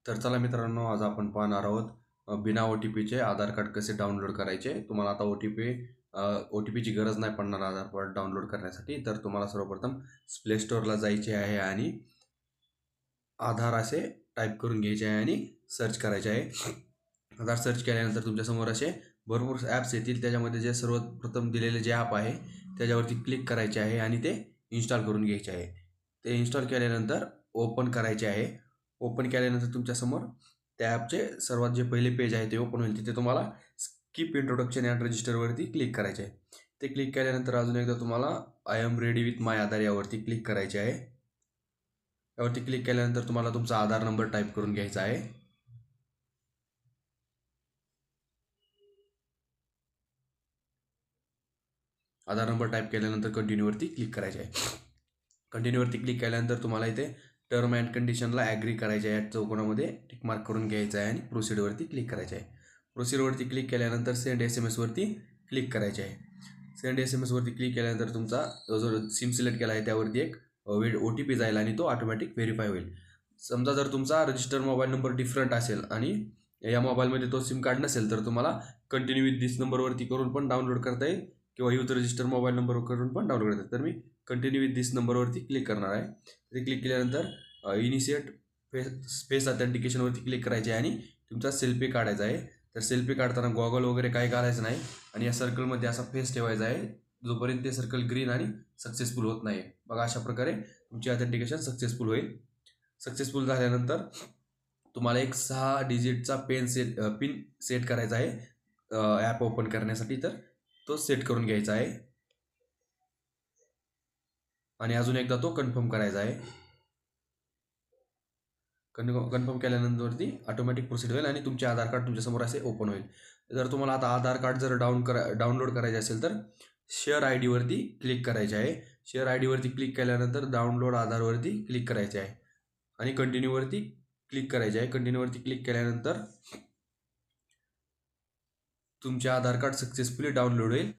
तर चला मित्रांनो, आज आपण पाहणार आहोत बिना OTPचे आधार कार्ड कसे डाउनलोड करायचे. तुम्हाला आता OTPची गरज नाही पडणार आधार कार्ड डाउनलोड करण्यासाठी. तर तुम्हाला सर्वप्रथम प्ले स्टोअरला जायचे आहे आणि आधार असे टाईप करून घ्यायचे आहे आणि सर्च करायचे आहे. आधार सर्च केल्यानंतर तुमच्यासमोर असे भरपूर ॲप्स येतील. त्याच्यामध्ये जे सर्वप्रथम दिलेले जे ॲप आहे त्याच्यावरती क्लिक करायचे आहे आणि ते इन्स्टॉल करून घ्यायचे आहे. ते इन्स्टॉल केल्यानंतर ओपन करायचे आहे. ओपन केल्यानंतर तुमच्यासमोर त्या ॲपचे सर्वात जे पहिले पेज आहे ते ओपन होईल. तिथे तुम्हाला स्किप इंट्रोडक्शन अँड रजिस्टरवरती क्लिक करायचे आहे. ते क्लिक केल्यानंतर अजून एकदा तुम्हाला आय एम रेडी विथ माय आधार यावरती क्लिक करायचे आहे. यावरती क्लिक केल्यानंतर तुम्हाला तुमचा आधार नंबर टाईप करून घ्यायचा आहे. आधार नंबर टाईप केल्यानंतर कंटिन्यूवरती क्लिक करायचे आहे. कंटिन्यूवरती क्लिक केल्यानंतर तुम्हाला इथे टर्म अँड कंडिशनला ॲग्री करायचे आहे. चौकोनामध्ये टिक मार्क करून घ्यायचं आहे आणि प्रोसिडवरती क्लिक करायचे आहे. प्रोसिडवरती क्लिक केल्यानंतर सेंड SMS वरती क्लिक करायचे आहे. सेंड SMS वरती क्लिक केल्यानंतर तुमचा जो सिम सिलेक्ट केला आहे त्यावरती एक OTP जाईल आणि तो ऑटोमॅटिक व्हेरीफाय होईल. समजा जर तुमचा रजिस्टर मोबाईल नंबर डिफरंट असेल आणि या मोबाईलमध्ये तो सिम कार्ड नसेल तर तुम्हाला कंटिन्यू विथ दिस नंबरवरती करून पण डाउनलोड करता येईल किंवा यूथ रजिस्टर मोबाईल नंबर करून पण डाउनलोड करता येईल. तर मी कंटिन्यू विथ दिस नंबरवरती क्लिक करणार आहे. ते क्लिक केल्यानंतर इनिशिएट फेस ऑथेंटिकेशनवरती क्लिक करायचे आहे आणि तुमचा सेल्फी काढायचा आहे. तर सेल्फी काढताना गॉगल वगैरे काही घालायचं नाही आणि या सर्कलमध्ये असा फेस ठेवायचा आहे जोपर्यंत ते सर्कल ग्रीन आणि सक्सेसफुल होत नाही. बघा, अशा प्रकारे तुमची ऑथेंटिकेशन सक्सेसफुल होईल. सक्सेसफुल झाल्यानंतर तुम्हाला एक 6 डिजिटचा पिन सेट करायचा आहे ॲप ओपन करण्यासाठी. तर तो सेट करून घ्यायचा आहे आणि अजून एकदा तो कन्फर्म करायचा आहे. कन्फर्म केल्यानंतरवरती ऑटोमॅटिक प्रोसीड होईल आणि तुमचे आधार कार्ड तुमच्यासमोर असे ओपन होईल. जर तुम्हाला आता आधार कार्ड जर डाउनलोड करायचे असेल तर शेअर आय डीवरती क्लिक करायचे आहे. शेअर आय डीवरती क्लिक केल्यानंतर डाउनलोड आधारवरती क्लिक करायचे आहे आणि कंटिन्यूवरती क्लिक करायचे आहे. कंटिन्यूवरती क्लिक केल्यानंतर तुमचे आधार कार्ड सक्सेसफुली डाउनलोड होईल.